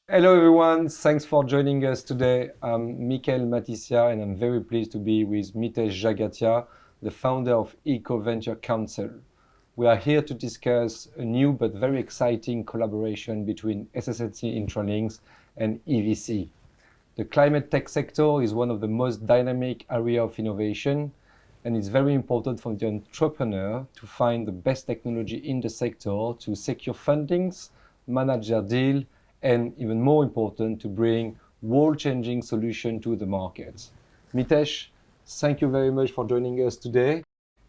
Hello everyone, thanks for joining us today. I'm Mickael Matitia and I'm very pleased to be with Mitesh Jagatia, the founder of Eco Ventures Counsel. We are here to discuss a new but very exciting collaboration between SS&C Intralinks and EVC. The climate tech sector is one of the most dynamic areas of innovation, and it's very important for the entrepreneur to find the best technology in the sector to secure fundings, manage their deal, and even more important, to bring world-changing solution to the market. Mitesh, thank you very much for joining us today.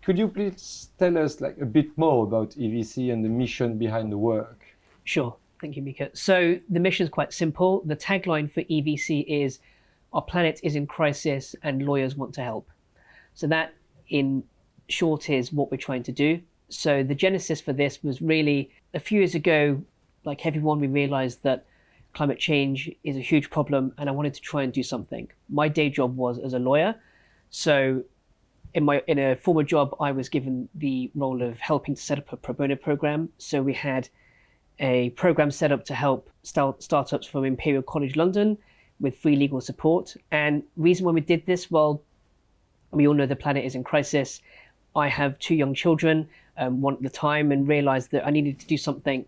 Could you please tell us a bit more about EVC and the mission behind the work? Sure. Thank you, Mika. So the mission is quite simple. The tagline for EVC is, "Our planet is in crisis and lawyers want to help." So that, in short, is what we're trying to do. So the genesis for this was really a few years ago. Like everyone, we realized that climate change is a huge problem, and I wanted to try and do something. My day job was as a lawyer. So in a former job, I was given the role of helping to set up a pro bono program. So we had a program set up to help startups from Imperial College London with free legal support. And reason why we did this, well, we all know the planet is in crisis. I have two young children, one at the time, and realized that I needed to do something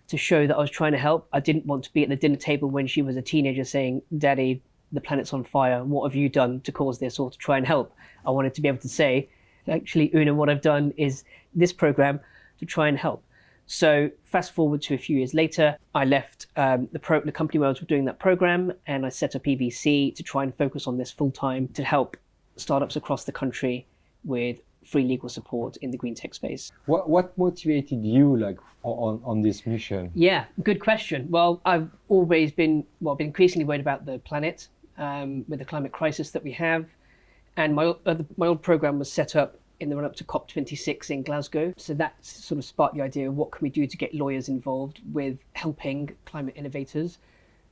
to show that I was trying to help. I didn't want to be at the dinner table when she was a teenager saying, "Daddy, the planet's on fire. What have you done to cause this or to try and help?" I wanted to be able to say, actually, Una, what I've done is this program to try and help. So fast forward to a few years later, I left the company where I was doing that program, and I set up EVC to try and focus on this full time to help startups across the country with free legal support in the green tech space. What motivated you on this mission? Yeah, good question. Well, I've always been increasingly worried about the planet with the climate crisis that we have. And my old program was set up in the run up to COP26 in Glasgow. So that sort of sparked the idea of what can we do to get lawyers involved with helping climate innovators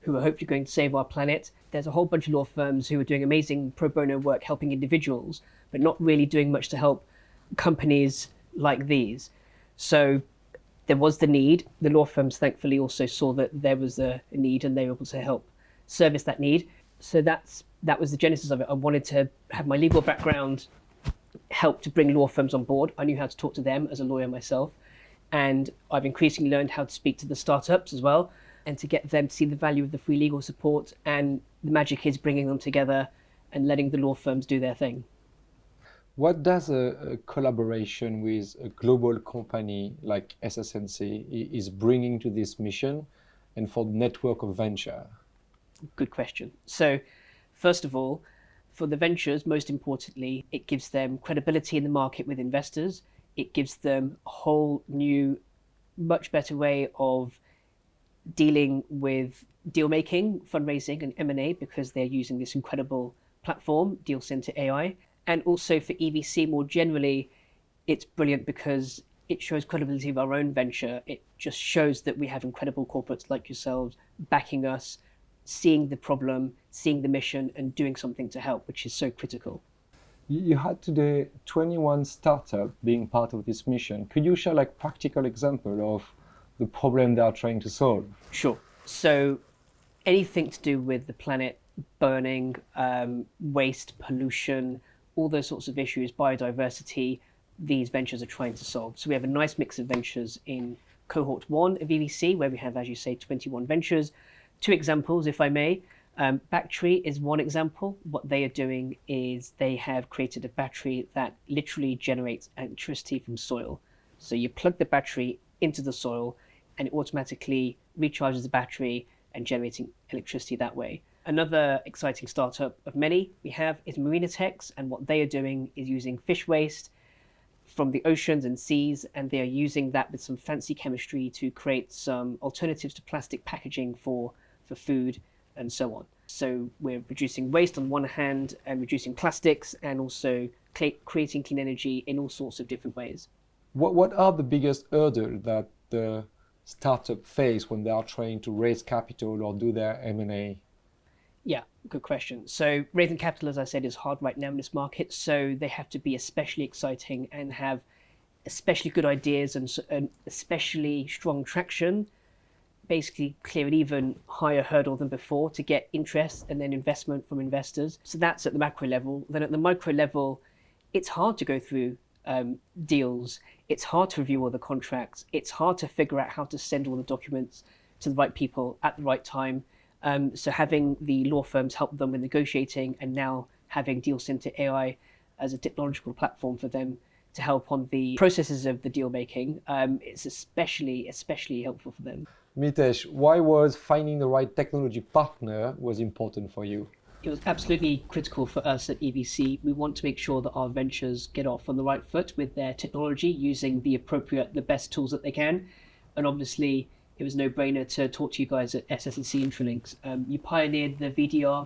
who are hopefully going to save our planet. There's a whole bunch of law firms who are doing amazing pro bono work helping individuals, but not really doing much to help companies like these. So there was the need. The law firms thankfully also saw that there was a need, and they were able to help service that need. So that was the genesis of it. I wanted to have my legal background help to bring law firms on board. I knew how to talk to them as a lawyer myself, and I've increasingly learned how to speak to the startups as well, and to get them to see the value of the free legal support. And the magic is bringing them together and letting the law firms do their thing. What does a collaboration with a global company like SS&C is bringing to this mission and for the network of venture? Good question. So first of all, for the ventures, most importantly, it gives them credibility in the market with investors. It gives them a whole new, much better way of dealing with deal making, fundraising, and M&A, because they're using this incredible platform, DealCentre AI. And also for EVC more generally, it's brilliant because it shows credibility of our own venture. It just shows that we have incredible corporates like yourselves backing us, seeing the problem, seeing the mission, and doing something to help, which is so critical. You had today 21 startups being part of this mission. Could you share practical example of the problem they are trying to solve? Sure. So anything to do with the planet, burning, waste, pollution, all those sorts of issues, biodiversity, these ventures are trying to solve. So we have a nice mix of ventures in cohort 1 of EVC, where we have, as you say, 21 ventures. Two examples, if I may. Bactery is one example. What they are doing is they have created a battery that literally generates electricity from soil. So you plug the battery into the soil, and it automatically recharges the battery and generating electricity that way. Another exciting startup of many we have is MarinaTex, and what they are doing is using fish waste from the oceans and seas, and they are using that with some fancy chemistry to create some alternatives to plastic packaging for food and so on. So we're reducing waste on one hand and reducing plastics, and also creating clean energy in all sorts of different ways. What are the biggest hurdles that the startup face when they are trying to raise capital or do their M&A? Yeah, good question. So raising capital, as I said, is hard right now in this market. So they have to be especially exciting and have especially good ideas and especially strong traction basically clear an even higher hurdle than before to get interest and then investment from investors. So that's at the macro level. Then at the micro level, it's hard to go through deals. It's hard to review all the contracts. It's hard to figure out how to send all the documents to the right people at the right time. So having the law firms help them with negotiating, and now having DealCentre AI as a technological platform for them to help on the processes of the deal making, it's especially helpful for them. Mitesh, why was finding the right technology partner was important for you? It was absolutely critical for us at EVC. We want to make sure that our ventures get off on the right foot with their technology, using the best tools that they can. And obviously, it was no brainer to talk to you guys at SS&C Intralinks. You pioneered the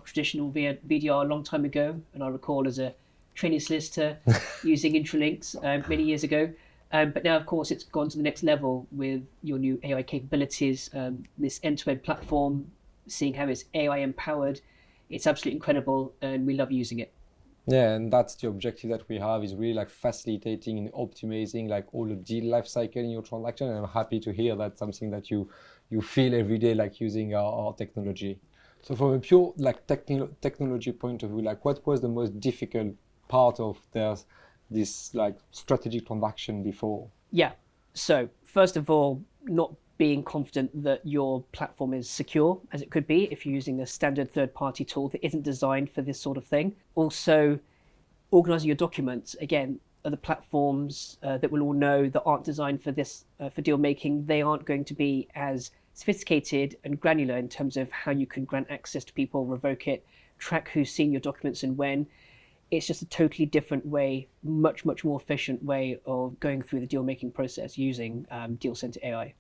traditional VDR a long time ago, and I recall as a training solicitor using Intralinks many years ago. But now, of course, it's gone to the next level with your new AI capabilities, this end-to-end platform, seeing how it's AI empowered. It's absolutely incredible, and we love using it. Yeah, and that's the objective that we have, is really like facilitating and optimizing like all the deal life cycle in your transaction. And I'm happy to hear that's something that you feel every day, like using our technology. So from a pure like technology point of view, like what was the most difficult part of this like strategic transaction before? Yeah. So first of all, not being confident that your platform is secure as it could be if you're using a standard third-party tool that isn't designed for this sort of thing. Also, organizing your documents. Again, other platforms that we'll all know that aren't designed for this, for deal making, they aren't going to be as sophisticated and granular in terms of how you can grant access to people, revoke it, track who's seen your documents and when. It's just a totally different way, much more efficient way of going through the deal making process using DealCentre AI.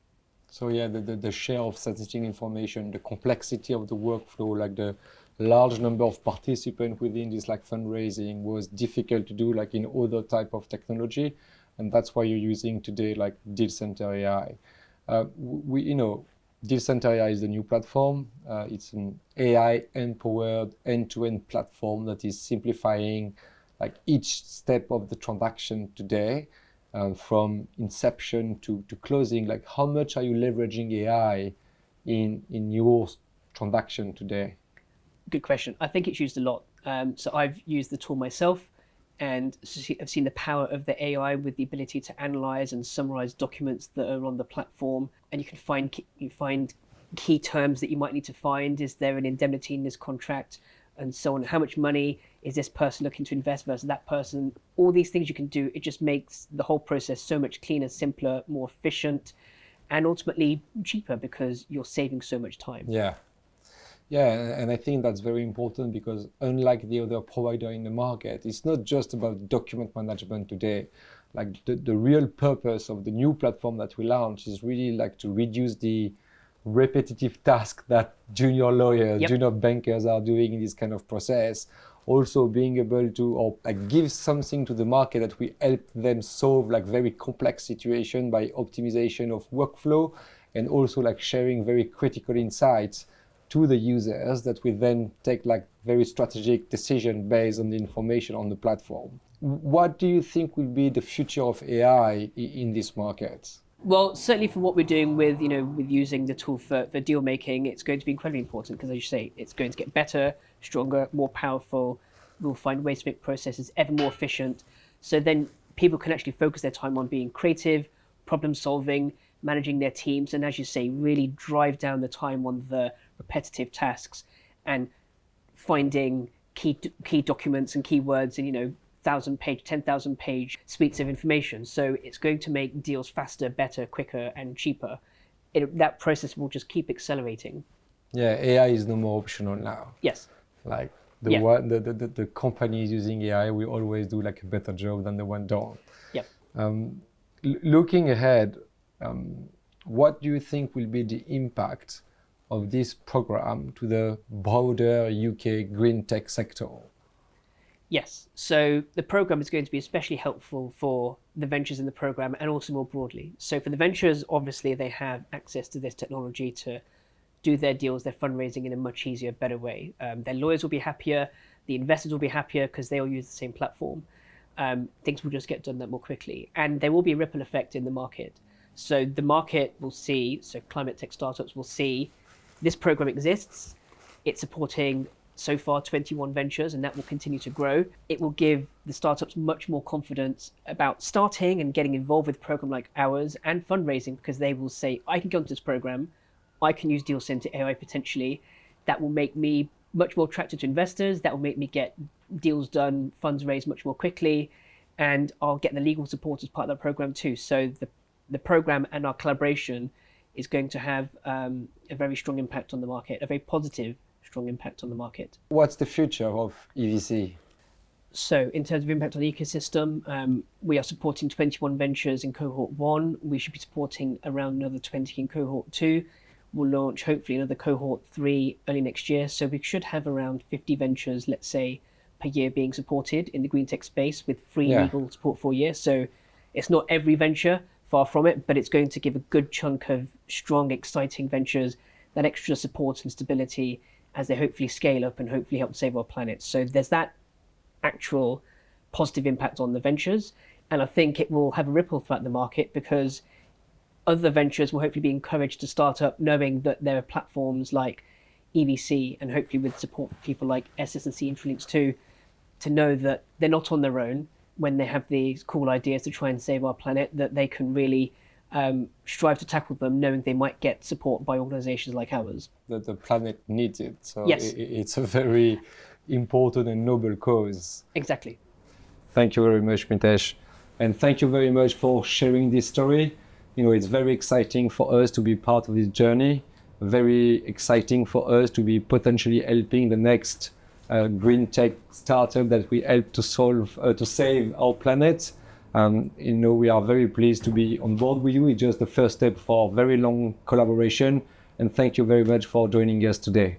So yeah, the share of sensitive information, the complexity of the workflow, like the large number of participants within this like fundraising was difficult to do like in other type of technology, and that's why you're using today like DealCentre AI. DealCentre AI is the new platform. It's an AI empowered end-to-end platform that is simplifying like each step of the transaction today. From inception to closing. Like how much are you leveraging AI in your transaction today? Good question. I think it's used a lot. So I've used the tool myself, and I've seen the power of the AI with the ability to analyze and summarize documents that are on the platform. And you can find key terms that you might need to find. Is there an indemnity in this contract? And so on. How much money is this person looking to invest versus that person? All these things you can do, it just makes the whole process so much cleaner, simpler, more efficient, and ultimately cheaper because you're saving so much time. Yeah, and I think that's very important because unlike the other provider in the market, it's not just about document management today. Like the real purpose of the new platform that we launched is really like to reduce the repetitive task that junior lawyers, junior bankers are doing in this kind of process. Also being able to give something to the market that we help them solve like very complex situation by optimization of workflow, and also like sharing very critical insights to the users that we then take like very strategic decision based on the information on the platform. What do you think will be the future of AI in this market? Well, certainly for what we're doing with using the tool for deal making, it's going to be incredibly important because, as you say, it's going to get better, stronger, more powerful. We'll find ways to make processes ever more efficient. So then people can actually focus their time on being creative, problem solving, managing their teams, and as you say, really drive down the time on the repetitive tasks and finding key documents and keywords and 1,000-page, 10,000-page suites of information. So it's going to make deals faster, better, quicker, and cheaper. That process will just keep accelerating. Yeah, AI is no more optional now. Yes. Like the companies using AI will always do like a better job than the one don't. Yep. Looking ahead, what do you think will be the impact of this program to the broader UK green tech sector? Yes, so the program is going to be especially helpful for the ventures in the program and also more broadly. So for the ventures, obviously they have access to this technology to do their deals, their fundraising in a much easier, better way. Their lawyers will be happier, the investors will be happier because they all use the same platform. Things will just get done that more quickly. And there will be a ripple effect in the market. So the market will see, so climate tech startups will see this program exists. It's supporting so far 21 ventures, and that will continue to grow. It will give the startups much more confidence about starting and getting involved with a program like ours and fundraising, because they will say, I can go into this program, I can use DealCentre AI potentially. That will make me much more attractive to investors. That will make me get deals done, funds raised much more quickly, and I'll get the legal support as part of the program too. So the program and our collaboration is going to have a very strong impact on the market, a very positive, strong impact on the market. What's the future of EVC? So in terms of impact on the ecosystem, we are supporting 21 ventures in cohort 1. We should be supporting around another 20 in cohort 2. We'll launch hopefully another cohort 3 early next year. So we should have around 50 ventures, let's say, per year being supported in the green tech space with free legal support for a year. So it's not every venture, far from it, but it's going to give a good chunk of strong, exciting ventures that extra support and stability as they hopefully scale up and hopefully help save our planet. So there's that actual positive impact on the ventures. And I think it will have a ripple throughout the market, because other ventures will hopefully be encouraged to start up knowing that there are platforms like EVC, and hopefully with support from people like SS&C Intralinks too, to know that they're not on their own when they have these cool ideas to try and save our planet, that they can really strive to tackle them, knowing they might get support by organizations like ours. That the planet needs it. So yes. It's a very important and noble cause. Exactly. Thank you very much, Mitesh. And thank you very much for sharing this story. You know, it's very exciting for us to be part of this journey. Very exciting for us to be potentially helping the next green tech startup that we help to save our planet. You know, we are very pleased to be on board with you. It's just the first step for a very long collaboration. And thank you very much for joining us today.